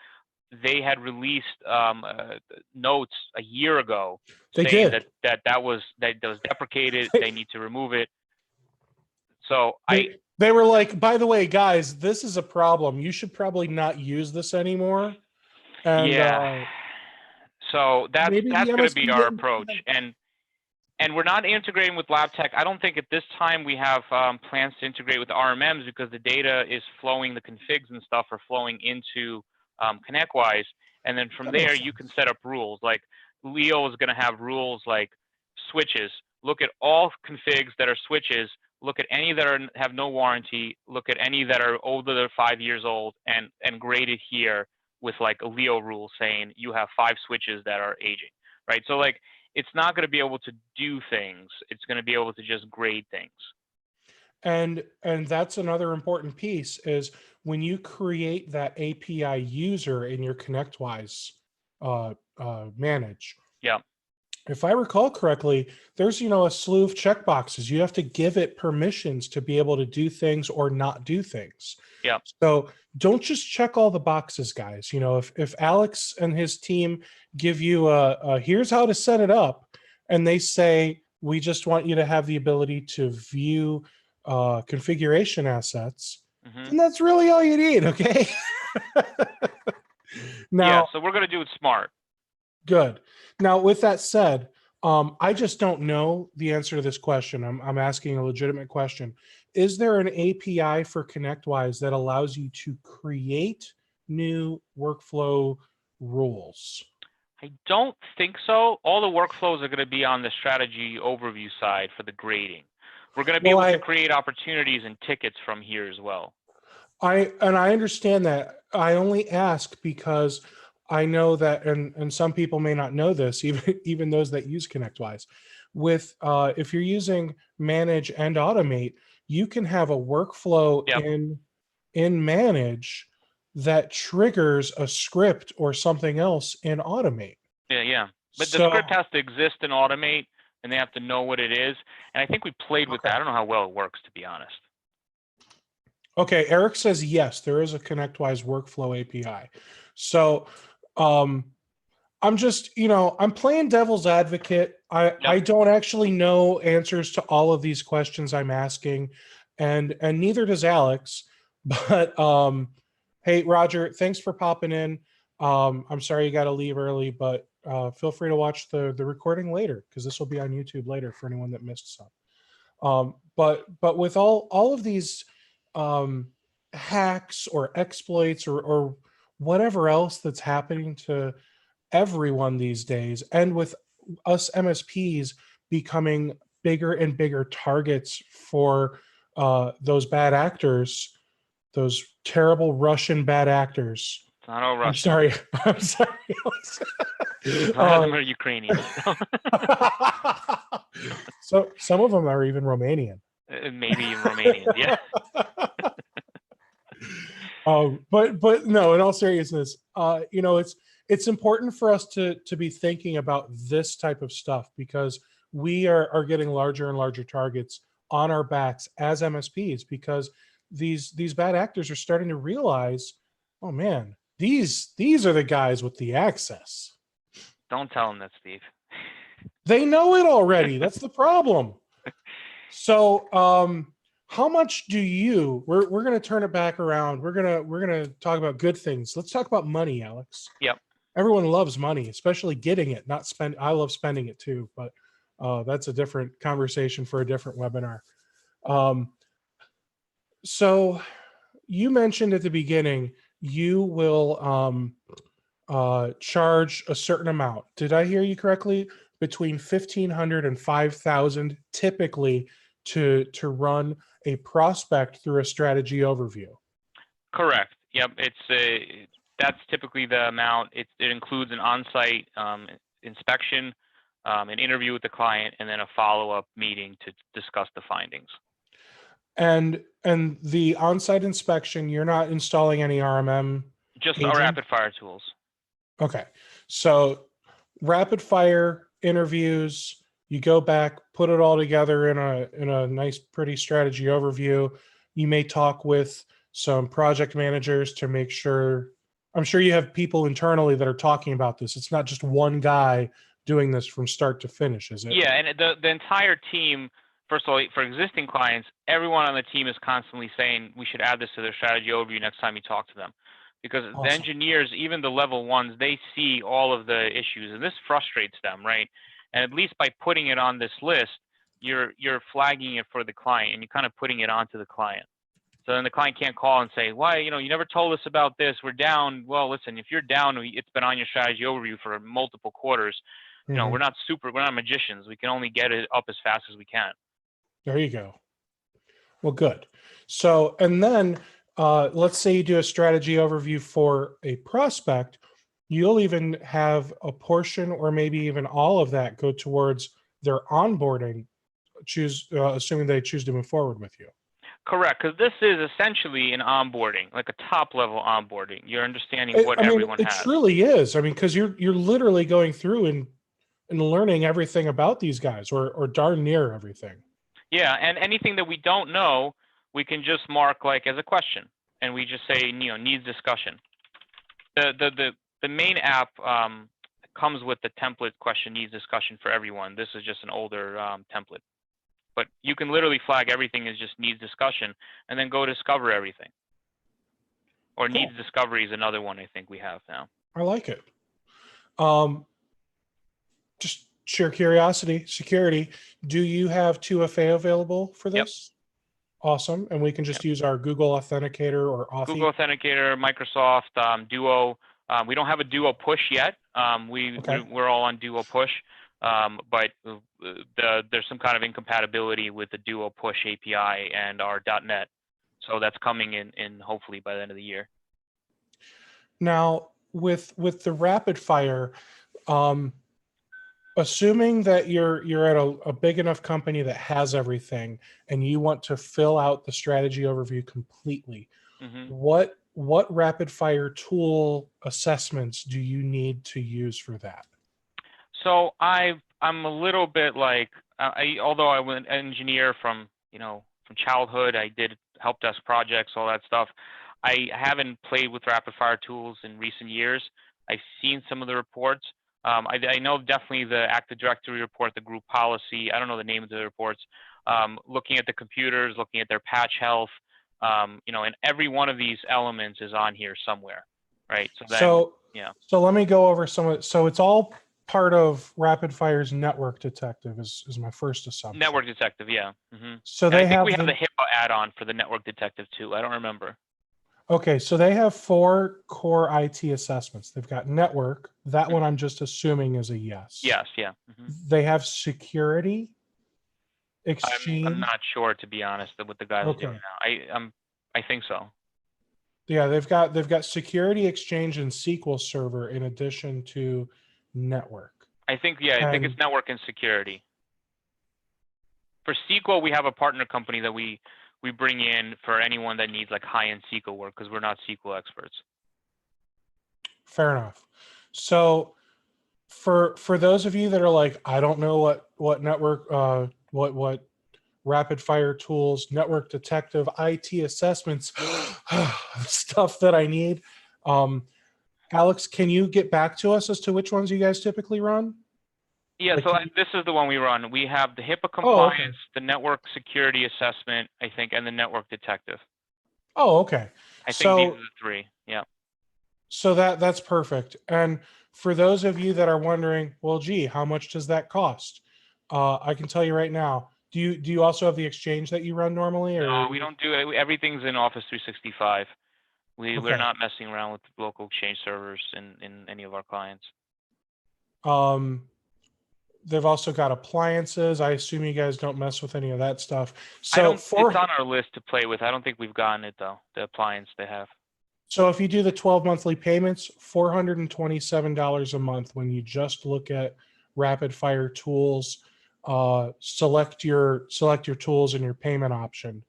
they had released notes a year ago saying that was deprecated. They need to remove it. So they were like, by the way, guys, this is a problem. You should probably not use this anymore. And, yeah. So that's going to be our approach. And we're not integrating with LabTech. I don't think at this time we have plans to integrate with RMMs because the data is flowing, the configs and stuff are flowing into ConnectWise. And then from there, you can set up rules. Like Leo is going to have rules like switches. Look at all configs that are switches. Look at any that have no warranty. Look at any that are older than 5 years old and grade it here with like a Leo rule saying you have 5 switches that are aging, right? So like, it's not going to be able to do things. It's going to be able to just grade things. And that's another important piece is when you create that API user in your ConnectWise manage. Yeah. If I recall correctly, there's, a slew of checkboxes. You have to give it permissions to be able to do things or not do things. Yeah. So don't just check all the boxes, guys. If Alex and his team give you here's how to set it up, and they say, we just want you to have the ability to view configuration assets, then that's really all you need, okay? Now, yeah, so we're going to do it smart. Good. Now, with that said, I just don't know the answer to this question. I'm asking a legitimate question. Is there an API for ConnectWise that allows you to create new workflow rules? I don't think so. All the workflows are going to be on the strategy overview side for the grading. We're going to be able to create opportunities and tickets from here as well. I understand that. I only ask because I know that, and some people may not know this, even those that use ConnectWise. With if you're using Manage and Automate, you can have a workflow in Manage that triggers a script or something else in Automate. Yeah. But the script has to exist in Automate, and they have to know what it is. And I think we played with that. I don't know how well it works, to be honest. Okay, Eric says yes, there is a ConnectWise workflow API. So I'm just, I'm playing devil's advocate. I don't actually know answers to all of these questions I'm asking, and neither does Alex. But hey, Roger, thanks for popping in. I'm sorry you got to leave early, but feel free to watch the recording later because this will be on YouTube later for anyone that missed some. But with all of these hacks or exploits or whatever else that's happening to everyone these days, and with us MSPs becoming bigger and bigger targets for those bad actors, those terrible Russian bad actors. It's not all I'm Russian. sorry. I'm sorry. A lot of them are Ukrainian. So some of them are even Romanian. Maybe even Romanian. Yeah. But no, in all seriousness, it's important for us to be thinking about this type of stuff, because we are getting larger and larger targets on our backs as MSPs, because these bad actors are starting to realize, oh man, these are the guys with the access. Don't tell them that, Steve. They know it already. That's the problem. So, how much do you? We're going to turn it back around. We're gonna talk about good things. Let's talk about money, Alex. Yep. Everyone loves money, especially getting it, not spend. I love spending it too, but that's a different conversation for a different webinar. So, you mentioned at the beginning you will charge a certain amount. Did I hear you correctly? Between 1,500 and 5,000 typically to run a prospect through a strategy overview. Correct. Yep. That's typically the amount. It includes an on-site inspection, an interview with the client, and then a follow-up meeting to discuss the findings. And the on-site inspection, you're not installing any RMM? Just our rapid fire tools. Okay. So rapid fire interviews, you go back, put it all together in a nice, pretty strategy overview. You may talk with some project managers to make sure. I'm sure you have people internally that are talking about this. It's not just one guy doing this from start to finish, is it? Yeah, and the entire team, first of all, for existing clients, everyone on the team is constantly saying we should add this to their strategy overview next time you talk to them. Because Awesome. The engineers, even the level ones, they see all of the issues, and this frustrates them, right? And at least by putting it on this list, you're flagging it for the client, and you're kind of putting it onto the client. So then the client can't call and say, why, you never told us about this, we're down. Well, listen, if you're down, it's been on your strategy overview for multiple quarters. Mm-hmm. We're not magicians. We can only get it up as fast as we can. There you go. Well, good. So, and then let's say you do a strategy overview for a prospect, you'll even have a portion or maybe even all of that go towards their onboarding, assuming they choose to move forward with you. Correct, because this is essentially an onboarding, like a top-level onboarding. You're understanding what everyone has. It truly is. I mean, because you're literally going through and learning everything about these guys, or darn near everything. Yeah, and anything that we don't know, we can just mark like as a question, and we just say, needs discussion. The main app comes with the template question, needs discussion for everyone. This is just an older template. But you can literally flag everything as just needs discussion, and then go discover everything. Or cool. Needs discovery is another one I think we have now. I like it. Just sheer curiosity, security. Do you have 2FA available for this? Yep. Awesome. And we can just use our Google Authenticator or Authy. Google Authenticator, Microsoft, Duo. We don't have a Duo push yet. We're all on Duo push. But there's some kind of incompatibility with the Duo Push API and our .NET, so that's coming in hopefully by the end of the year. Now, with the rapid fire, assuming that you're at a big enough company that has everything, and you want to fill out the strategy overview completely, mm-hmm. What rapid fire tool assessments do you need to use for that? So I'm a little bit like, although I was an engineer from childhood, I did help desk projects, all that stuff. I haven't played with rapid fire tools in recent years. I've seen some of the reports. I know definitely the Active Directory report, the group policy. I don't know the name of the reports. Looking at the computers, looking at their patch health, and every one of these elements is on here somewhere, right? So let me go over some of it. So it's all part of Rapid Fire's Network Detective is my first assumption. Network Detective, yeah. Mm-hmm. So I think we have the HIPAA add-on for the Network Detective too. I don't remember. Okay, so they have 4 core IT assessments. They've got network. That one I'm just assuming is a yes. Yes, yeah. They have security, I'm exchange. not sure, to be honest, what the guys are doing Okay. now. I think so. Yeah, they've got security, exchange, and SQL Server in addition to network. I think it's And network and security. For SQL, we have a partner company that we bring in for anyone that needs like high-end SQL work because we're not SQL experts. fair enough. So for those of you that are like, I don't know what network what rapid fire tools, network detective, IT assessments, stuff that I need. Alex, can you get back to us as to which ones you guys typically run? Yeah, Like, so this is the one we run. We have the HIPAA oh, okay. compliance, the network security assessment, I think, and the network detective. Oh, okay. I think these are So the 3. Yeah. so that's perfect. And for those of you that are wondering, well, gee, how much does that cost? I can tell you right now. Do you also have the exchange that you run normally, or No, we don't do it. Everything's in Office 365. We're okay? not messing around with local Exchange servers in any of our clients. Um, they've also got appliances. I assume you guys don't mess with any of that stuff. I So don't. It's for on our list to play with. I don't think we've gotten it though. The appliance they have. so if you do the 12 monthly payments, $427 a month when you just look at rapid fire tools, select your tools and your payment option.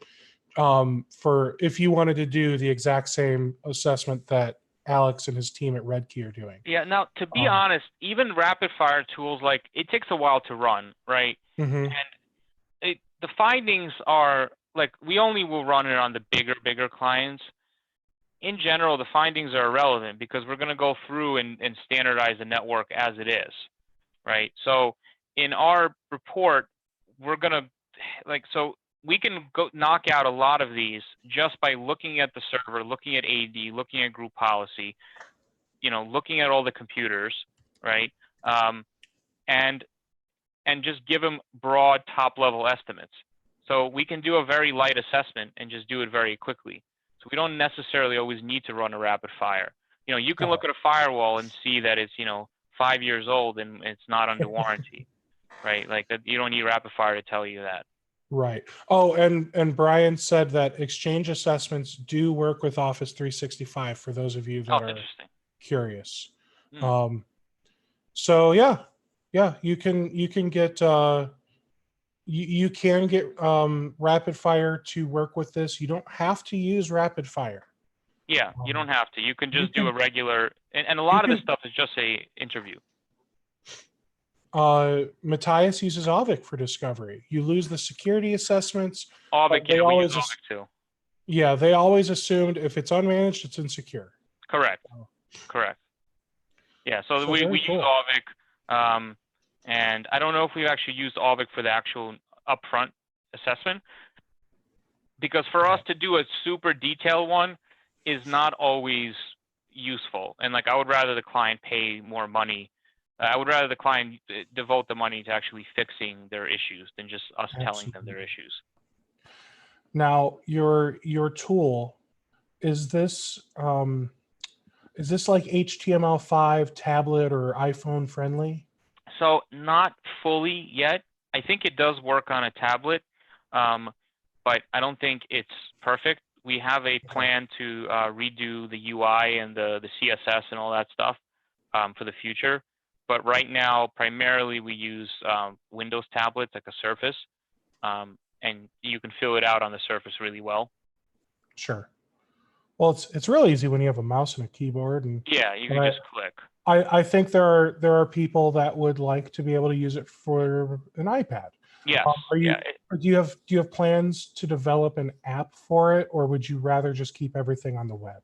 For if you wanted to do the exact same assessment that Alex and his team at Red Key are doing. Yeah. Now, to be Um, honest, even rapid fire tools, like it takes a while to run, right? mhm. And the findings are like we only will run it on the bigger clients. In general, the findings are irrelevant because we're going to go through and standardize the network as it is, right? So in our report, we're going to so we can go knock out a lot of these just by looking at the server, looking at AD, looking at group policy, looking at all the computers, right? And just give them broad top level estimates. So we can do a very light assessment and just do it very quickly. So we don't necessarily always need to run a rapid fire. You can look at a firewall and see that it's 5 years old and it's not under warranty, right? Like that, you don't need rapid fire to tell you that. Right. Oh, and Brian said that exchange assessments do work with Office 365 for those of you Oh, that are interesting. curious. Hmm. So yeah, you can get you can get rapid fire to work with this. You don't have to use rapid fire. Yeah, you don't have to. You can You just do a can regular, and a you lot of this can stuff is just a interview. Matthias uses Auvik for discovery. You lose the security assessments, Auvik, but yeah, they we use always Auvik too. yeah, they always assumed if it's unmanaged, it's insecure. Correct. Oh. Correct. Yeah, so we Very use cool. Auvik, and I don't know if we've actually used Auvik for the actual upfront assessment, because for us to do a super detailed one is not always useful. And like I would rather the client pay more money. I would rather the client devote the money to actually fixing their issues than just us telling them their Absolutely. issues. Now, your tool is this like HTML5 tablet or iPhone friendly? So not fully yet. I think it does work on a tablet, but I don't think it's perfect. We have a plan to redo the UI and the CSS and all that stuff for the future. But right now, primarily we use Windows tablets like a Surface, and you can fill it out on the Surface really well. Sure. Well, it's really easy when you have a mouse and a keyboard, and Yeah, you can just click. I think there are people that would like to be able to use it for an iPad. Yes. Do you have plans to develop an app for it, or would you rather just keep everything on the web?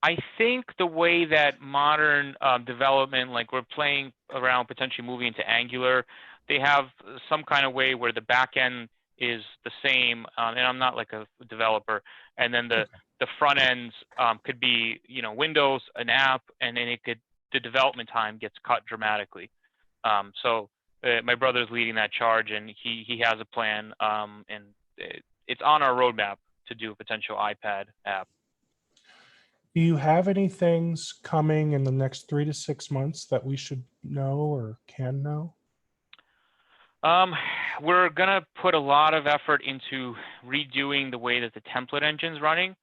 I think the way that modern development, like we're playing around potentially moving into Angular, they have some kind of way where the back end is the same, and I'm not like a developer, and then the front ends could be Windows, an app, and then the development time gets cut dramatically. So my brother's leading that charge, and he has a plan, and it's on our roadmap to do a potential iPad app. Do you have any things coming in the next 3 to 6 months that we should know or can know? We're gonna put a lot of effort into redoing the way that the template engine's running,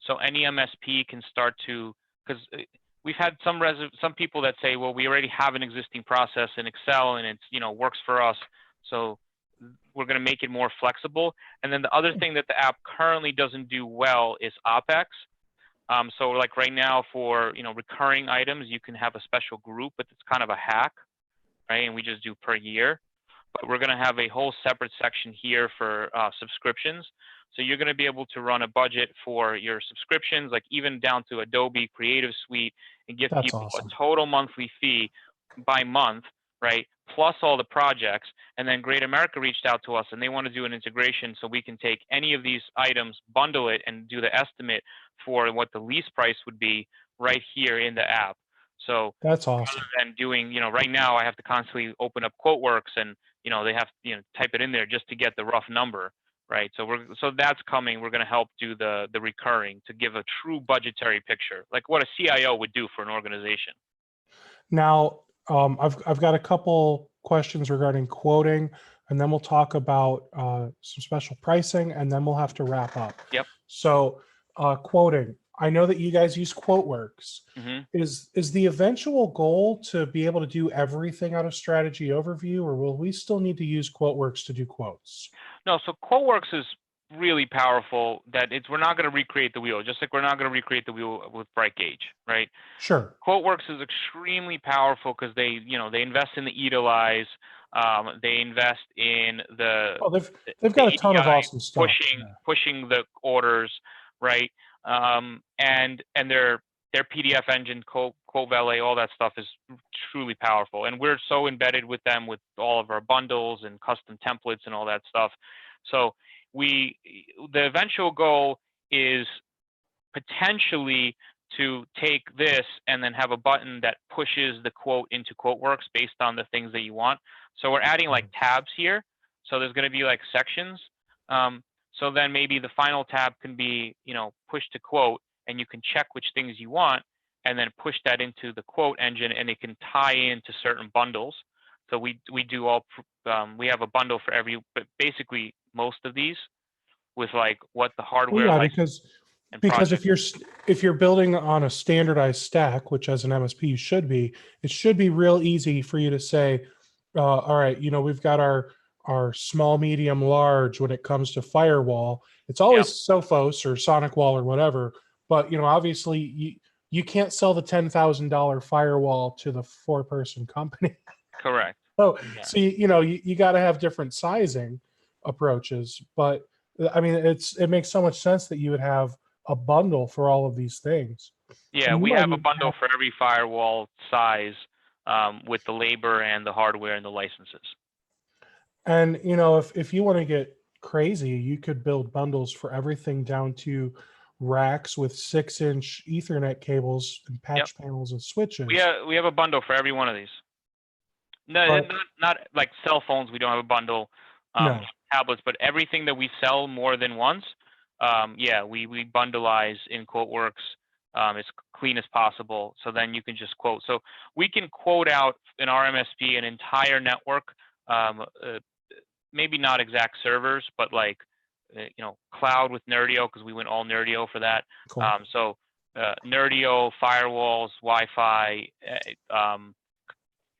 so any MSP can start to, because we've had some people that say, well, we already have an existing process in Excel and it's, works for us, so we're gonna make it more flexible. And then the other thing that the app currently doesn't do well is OpEx. So like right now for, recurring items, you can have a special group, but it's kind of a hack, right? And we just do per year. But we're going to have a whole separate section here for subscriptions. So you're going to be able to run a budget for your subscriptions, like even down to Adobe Creative Suite, and give That's people awesome. a total monthly fee by month, right? Plus all the projects. And then Great America reached out to us and they want to do an integration so we can take any of these items, bundle it, and do the estimate for what the lease price would be right here in the app. So That's awesome. rather than doing, right now I have to constantly open up QuoteWorks and, they have to, type it in there just to get the rough number, right? So that's coming. We're going to help do the recurring to give a true budgetary picture, like what a CIO would do for an organization. Now, I've got a couple questions regarding quoting, and then we'll talk about some special pricing, and then we'll have to wrap up. Yep. So, quoting. I know that you guys use QuoteWorks. Mm-hmm. Is the eventual goal to be able to do everything out of Strategy Overview, or will we still need to use QuoteWorks to do quotes? No, so QuoteWorks is really powerful. We're not going to recreate the wheel, just like we're not going to recreate the wheel with BrightGauge, right? Sure. QuoteWorks is extremely powerful because they invest in the EDLIs. They invest in the. Oh, they've got a ton of EDI, awesome stuff. pushing the orders, right? And their PDF engine, Quote Valet, all that stuff is truly powerful. And we're so embedded with them with all of our bundles and custom templates and all that stuff. So the eventual goal is potentially to take this and then have a button that pushes the quote into QuoteWorks based on the things that you want. So we're adding like tabs here. So there's going to be like sections. So then maybe the final tab can be, push to quote, and you can check which things you want, and then push that into the quote engine, and it can tie into certain bundles. So we do we have a bundle for but basically most of these with like what the hardware. Well, yeah, because if you're building on a standardized stack, which as an MSP you should be, it should be real easy for you to say, all right, we've got our small, medium, large when it comes to firewall. It's always Sophos or SonicWall or whatever, but obviously you can't sell the $10,000 firewall to the 4-person company. Correct. So you got to have different sizing approaches, but I mean it makes so much sense that you would have a bundle for all of these things. Yeah, we have a bundle for every firewall size with the labor and the hardware and the licenses. And if you want to get crazy, you could build bundles for everything down to racks with 6-inch Ethernet cables and patch panels and switches. We have a bundle for every one of these. No, not like cell phones. We don't have a bundle. No. Tablets, but everything that we sell more than once, we bundleize in QuoteWorks as clean as possible. So then you can just quote. So we can quote out in our MSP an entire network. Maybe not exact servers, but like, cloud with Nerdio, because we went all Nerdio for that. Cool. So Nerdio, firewalls, Wi-Fi,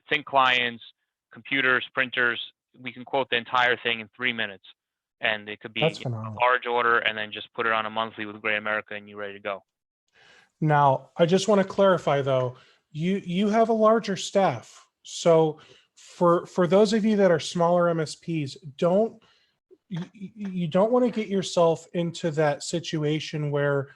thin clients, computers, printers, we can quote the entire thing in 3 minutes. And it could be a large order and then just put it on a monthly with Great America and you're ready to go. Now, I just want to clarify though, you have a larger staff. So for those of you that are smaller MSPs, you don't want to get yourself into that situation where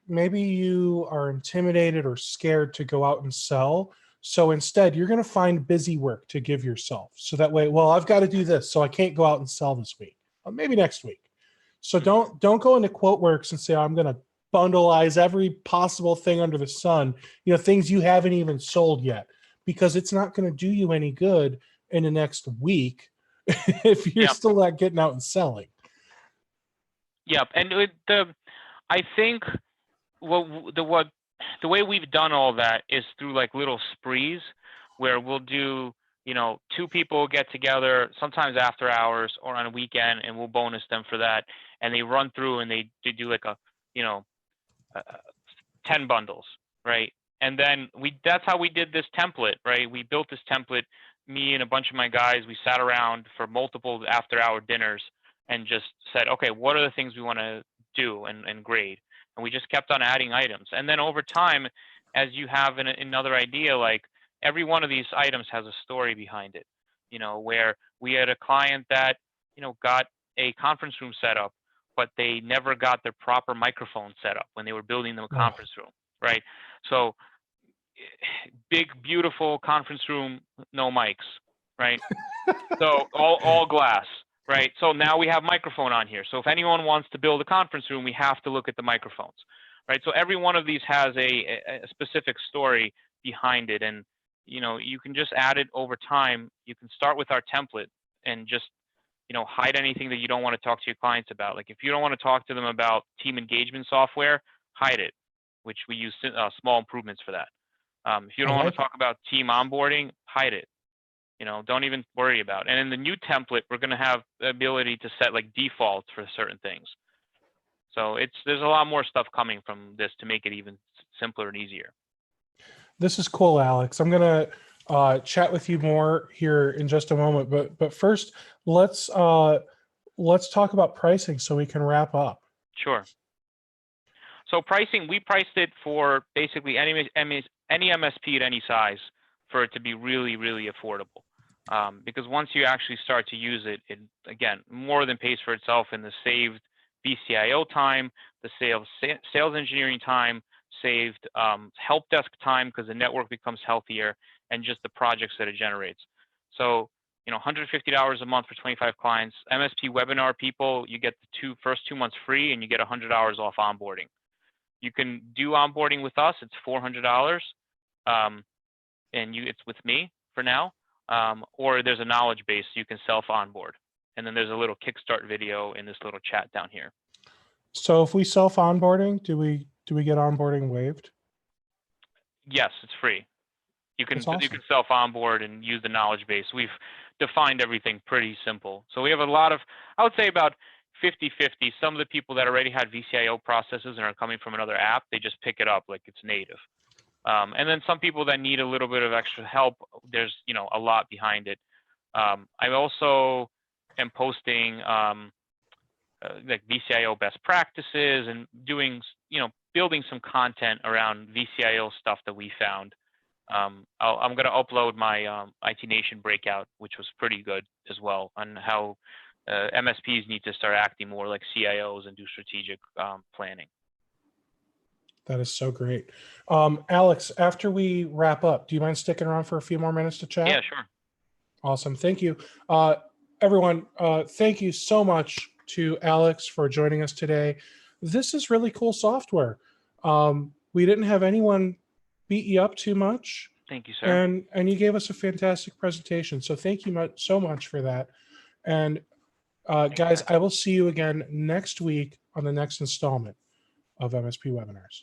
maybe you are intimidated or scared to go out and sell. So instead, you're going to find busy work to give yourself. So that way, well, I've got to do this, so I can't go out and sell this week. Maybe next week. So don't go into QuoteWorks and say, I'm going to bundleize every possible thing under the sun, things you haven't even sold yet, because it's not going to do you any good in the next week if you're still not getting out and selling. Yep. And I think the way we've done all that is through like little sprees where we'll do, two people get together sometimes after hours or on a weekend, and we'll bonus them for that. And they run through and they do like a, you know, 10 bundles, right? And then that's how we did this template, right? We built this template, me and a bunch of my guys, we sat around for multiple after hour dinners and just said, okay, what are the things we want to do and grade? And we just kept on adding items. And then over time, as you have another idea, like every one of these items has a story behind it, where we had a client that, got a conference room set up, but they never got their proper microphone set up when they were building them a conference room, right? So big, beautiful conference room, no mics, right? So all glass, right? So now we have microphone on here. So if anyone wants to build a conference room, we have to look at the microphones, right? So every one of these has a specific story behind it. And, you can just add it over time. You can start with our template and just, hide anything that you don't want to talk to your clients about. Like if you don't want to talk to them about team engagement software, hide it, which we use small improvements for that. If you don't want to talk about team onboarding, hide it. Don't even worry about it. And in the new template, we're going to have the ability to set like defaults for certain things. So there's a lot more stuff coming from this to make it even simpler and easier. This is cool, Alex. I'm going to chat with you more here in just a moment, but first let's talk about pricing so we can wrap up. Sure. So pricing, we priced it for basically any MSP at any size for it to be really, really affordable. Because once you actually start to use it, again, more than pays for itself in the saved VCIO time, the sales engineering time, saved help desk time because the network becomes healthier, and just the projects that it generates. So, $150 a month for 25 clients. MSP webinar people, you get the first 2 months free, and you get $100 off onboarding. You can do onboarding with us. It's $400, and it's with me for now. Or there's a knowledge base you can self onboard, and then there's a little kickstart video in this little chat down here. So if we self onboarding, do we get onboarding waived? Yes, it's free. You can Awesome. You can self onboard and use the knowledge base. We've defined everything pretty simple. So we have a lot of, I would say about 50-50. Some of the people that already had VCIO processes and are coming from another app, they just pick it up like it's native. And then some people that need a little bit of extra help, there's a lot behind it. I also am posting like VCIO best practices and doing building some content around VCIO stuff that we found. I'm going to upload my IT Nation breakout, which was pretty good as well, on how MSPs need to start acting more like CIOs and do strategic planning. That is so great. Alex, after we wrap up, do you mind sticking around for a few more minutes to chat? Yeah, sure. Awesome. Thank you. Everyone, thank you so much to Alex for joining us today. This is really cool software. We didn't have anyone beat you up too much. Thank you, sir. And you gave us a fantastic presentation. So thank you so much for that. And guys, I will see you again next week on the next installment of MSP Webinars.